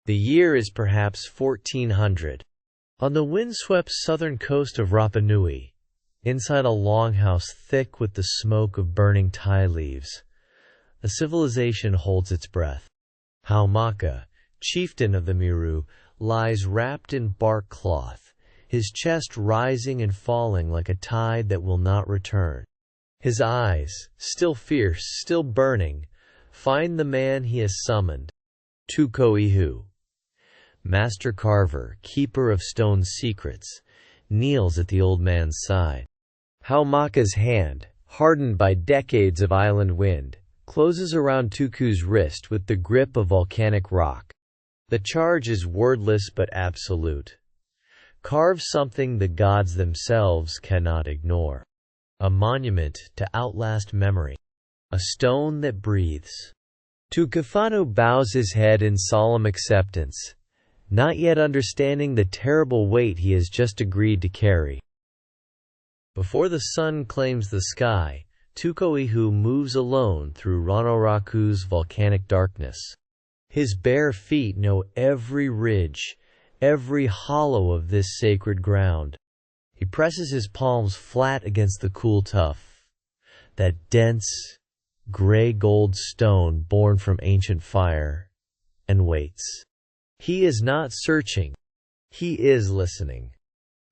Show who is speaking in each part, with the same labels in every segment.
Speaker 1: The year is perhaps 1400. On the windswept southern coast of Rapa Nui, inside a longhouse thick with the smoke of burning ti leaves, a civilization holds its breath. Haumaka, chieftain of the Miru, lies wrapped in bark cloth, his chest rising and falling like a tide that will not return. His eyes, still fierce, still burning, find the man he has summoned. Tuu-ko-ihu, master carver, keeper of stone secrets, kneels at the old man's side. Haumaka's hand, hardened by decades of island wind, closes around Tuku's wrist with the grip of volcanic rock. The charge is wordless but absolute. Carve something the gods themselves cannot ignore. A monument to outlast memory. A stone that breathes. Tukefano bows his head in solemn acceptance, not yet understanding the terrible weight he has just agreed to carry. Before the sun claims the sky, Tuu-ko-ihu moves alone through Rano Raraku's volcanic darkness. His bare feet know every ridge, every hollow of this sacred ground. He presses his palms flat against the cool tuff, that dense, gray-gold stone born from ancient fire, and waits. He is not searching. He is listening.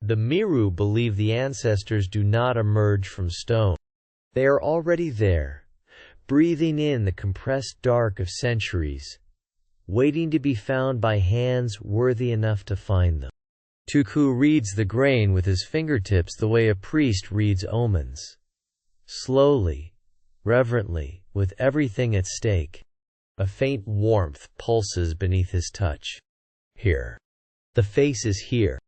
Speaker 1: The Miru believe the ancestors do not emerge from stone. They are already there, breathing in the compressed dark of centuries, waiting to be found by hands worthy enough to find them. Tuku reads the grain with his fingertips the way a priest reads omens. Slowly, reverently, with everything at stake. A faint warmth pulses beneath his touch. Here. The face is here.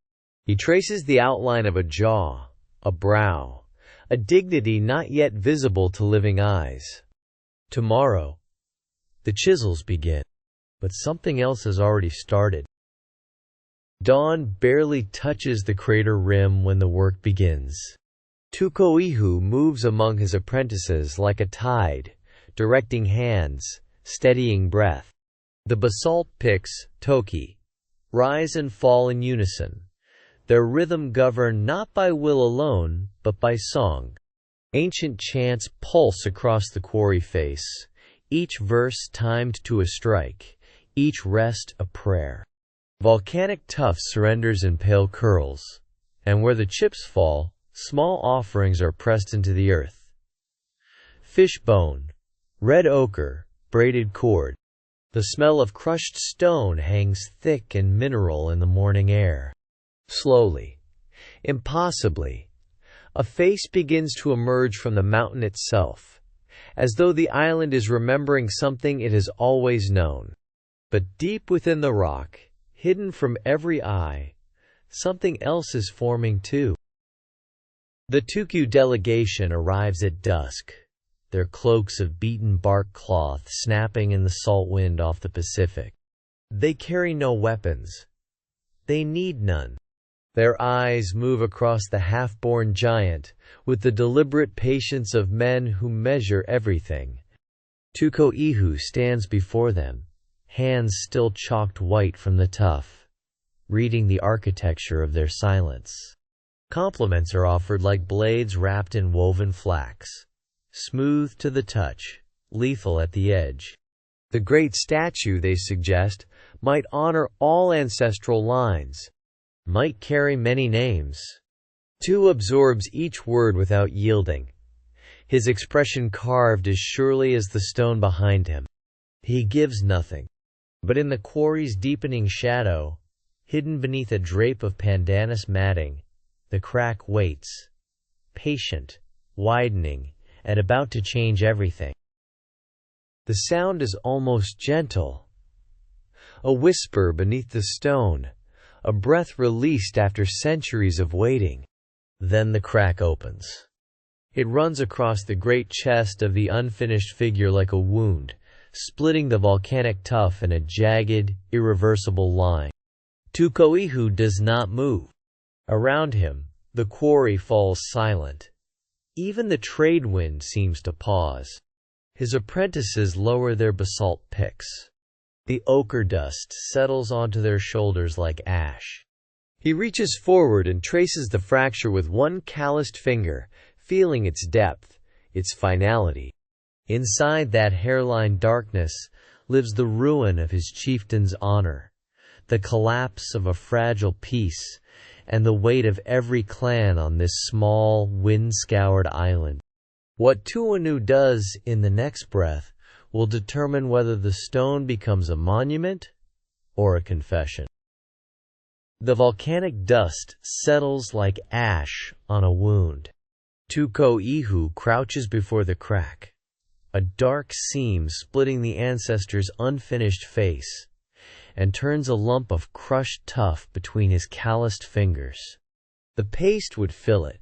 Speaker 1: He traces the outline of a jaw, a brow, a dignity not yet visible to living eyes. Tomorrow, the chisels begin. But something else has already started. Dawn barely touches the crater rim when the work begins. Tuu-ko-ihu moves among his apprentices like a tide, directing hands, steadying breath. The basalt picks, toki, rise and fall in unison, their rhythm governed not by will alone, but by song. Ancient chants pulse across the quarry face, each verse timed to a strike, each rest a prayer. Volcanic tuff surrenders in pale curls, and where the chips fall, small offerings are pressed into the earth. Fish bone, red ochre, braided cord. The smell of crushed stone hangs thick and mineral in the morning air. Slowly, impossibly, a face begins to emerge from the mountain itself, as though the island is remembering something it has always known. But deep within the rock, hidden from every eye, something else is forming too. The Tuku delegation arrives at dusk, their cloaks of beaten bark cloth snapping in the salt wind off the Pacific. They carry no weapons. They need none. Their eyes move across the half-born giant with the deliberate patience of men who measure everything. Tuu-ko-ihu stands before them, hands still chalked white from the tuff, reading the architecture of their silence. Compliments are offered like blades wrapped in woven flax, smooth to the touch, lethal at the edge. The great statue, they suggest, might honor all ancestral lines, might carry many names. Tu absorbs each word without yielding, his expression carved as surely as the stone behind him. He gives nothing. But in the quarry's deepening shadow, hidden beneath a drape of pandanus matting, the crack waits, patient, widening, and about to change everything. The sound is almost gentle, a whisper beneath the stone, a breath released after centuries of waiting. Then the crack opens. It runs across the great chest of the unfinished figure like a wound, splitting the volcanic tuff in a jagged, irreversible line. Tuu-ko-ihu does not move. Around him, the quarry falls silent. Even the trade wind seems to pause. His apprentices lower their basalt picks. The ochre dust settles onto their shoulders like ash. He reaches forward and traces the fracture with one calloused finger, feeling its depth, its finality. Inside that hairline darkness lives the ruin of his chieftain's honor, the collapse of a fragile peace, and the weight of every clan on this small, wind-scoured island. What Tuu-ko-ihu does in the next breath will determine whether the stone becomes a monument or a confession. The volcanic dust settles like ash on a wound. Tuu-ko-ihu crouches before the crack, a dark seam splitting the ancestor's unfinished face, and turns a lump of crushed tuff between his calloused fingers. The paste would fill it.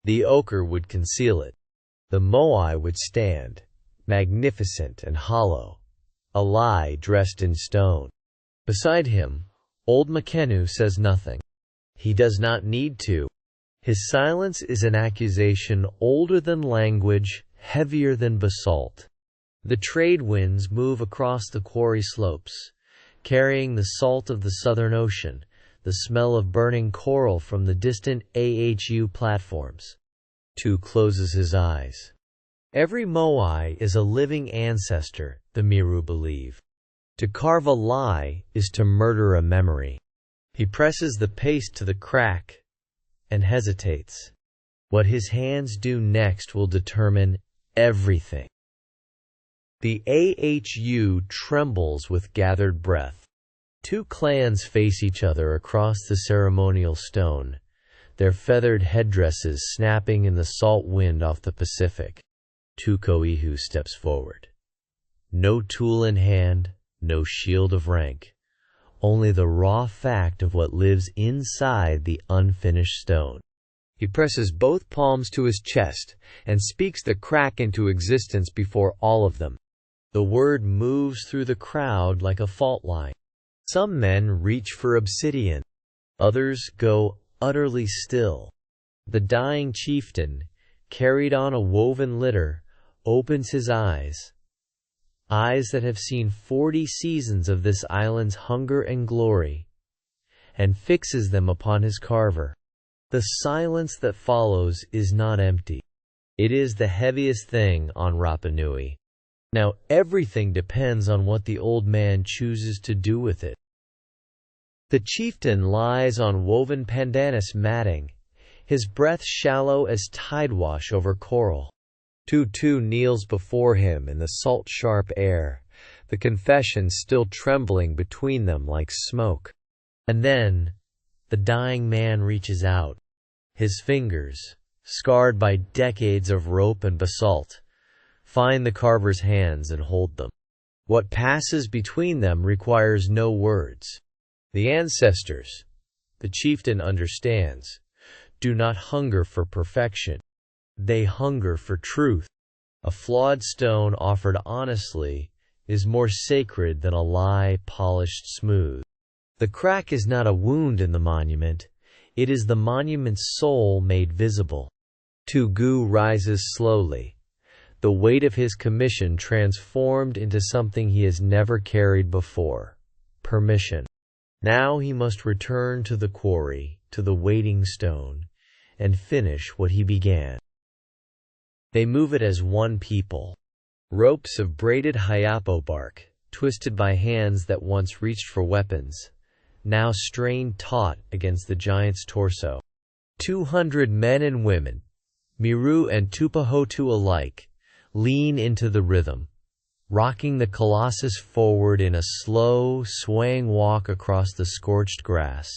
Speaker 1: The ochre would conceal it. The moai would stand, magnificent and hollow, a lie dressed in stone. Beside him, old Makenu says nothing. He does not need to. His silence is an accusation older than language, heavier than basalt. The trade winds move across the quarry slopes, carrying the salt of the Southern Ocean, the smell of burning coral from the distant Ahu platforms. Tu closes his eyes. Every moai is a living ancestor, the Miru believe. To carve a lie is to murder a memory. He presses the paste to the crack and hesitates. What his hands do next will determine everything. The Ahu trembles with gathered breath. Two clans face each other across the ceremonial stone, their feathered headdresses snapping in the salt wind off the Pacific. Tuu-ko-ihu steps forward. No tool in hand, no shield of rank, only the raw fact of what lives inside the unfinished stone. He presses both palms to his chest and speaks the crack into existence before all of them. The word moves through the crowd like a fault line. Some men reach for obsidian. Others go utterly still. The dying chieftain, carried on a woven litter, opens his eyes that have seen 40 seasons of this island's hunger and glory, and fixes them upon his Carver. The silence that follows is not empty. It is the heaviest thing on Rapa Nui. Now everything depends on what the old man chooses to do with it. The chieftain lies on woven pandanus matting, his breath shallow as tidewash over coral. Tu kneels before him in the salt-sharp air, the confession still trembling between them like smoke. And then, the dying man reaches out. His fingers, scarred by decades of rope and basalt, find the carver's hands and hold them. What passes between them requires no words. The ancestors, the chieftain understands, do not hunger for perfection. They hunger for truth. A flawed stone offered honestly is more sacred than a lie polished smooth. The crack is not a wound in the monument. It is the monument's soul made visible. Tuu rises slowly, the weight of his commission transformed into something he has never carried before: permission. Now he must return to the quarry, to the waiting stone, and finish what he began. They move it as one people. Ropes of braided hayapo bark, twisted by hands that once reached for weapons, now strain taut against the giant's torso. 200 men and women, Miru and Tupahotu alike, lean into the rhythm, rocking the colossus forward in a slow, swaying walk across the scorched grass.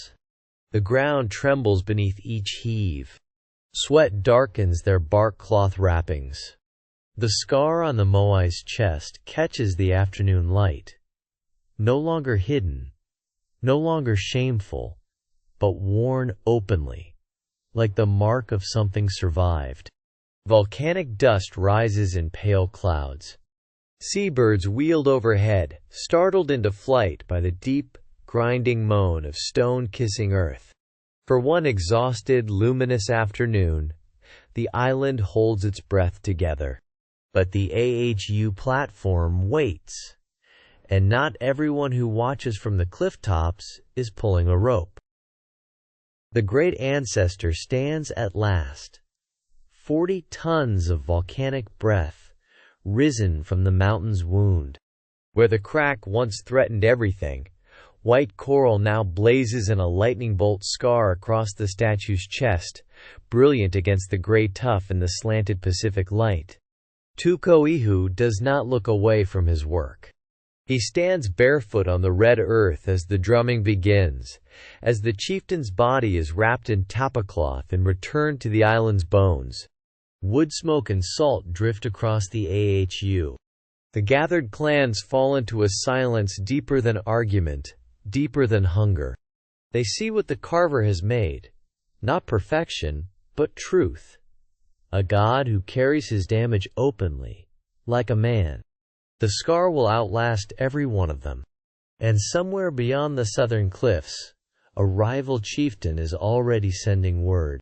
Speaker 1: The ground trembles beneath each heave. Sweat darkens their bark cloth wrappings. The scar on the moai's chest catches the afternoon light, no longer hidden, no longer shameful, but worn openly, like the mark of something survived. Volcanic dust rises in pale clouds. Seabirds wheeled overhead, startled into flight by the deep, grinding moan of stone kissing earth. For one exhausted, luminous afternoon, the island holds its breath together. But the Ahu platform waits, and not everyone who watches from the cliff tops is pulling a rope. The great ancestor stands at last, 40 tons of volcanic breath, risen from the mountain's wound. Where the crack once threatened everything, white coral now blazes in a lightning bolt scar across the statue's chest, brilliant against the gray tuff in the slanted Pacific light. Tuu-ko-ihu does not look away from his work. He stands barefoot on the red earth as the drumming begins, as the chieftain's body is wrapped in tapa cloth and returned to the island's bones. Wood smoke and salt drift across the Ahu. The gathered clans fall into a silence deeper than argument, deeper than hunger. They see what the carver has made, not perfection, but truth. A god who carries his damage openly, like a man. The scar will outlast every one of them. And somewhere beyond the southern cliffs, a rival chieftain is already sending word.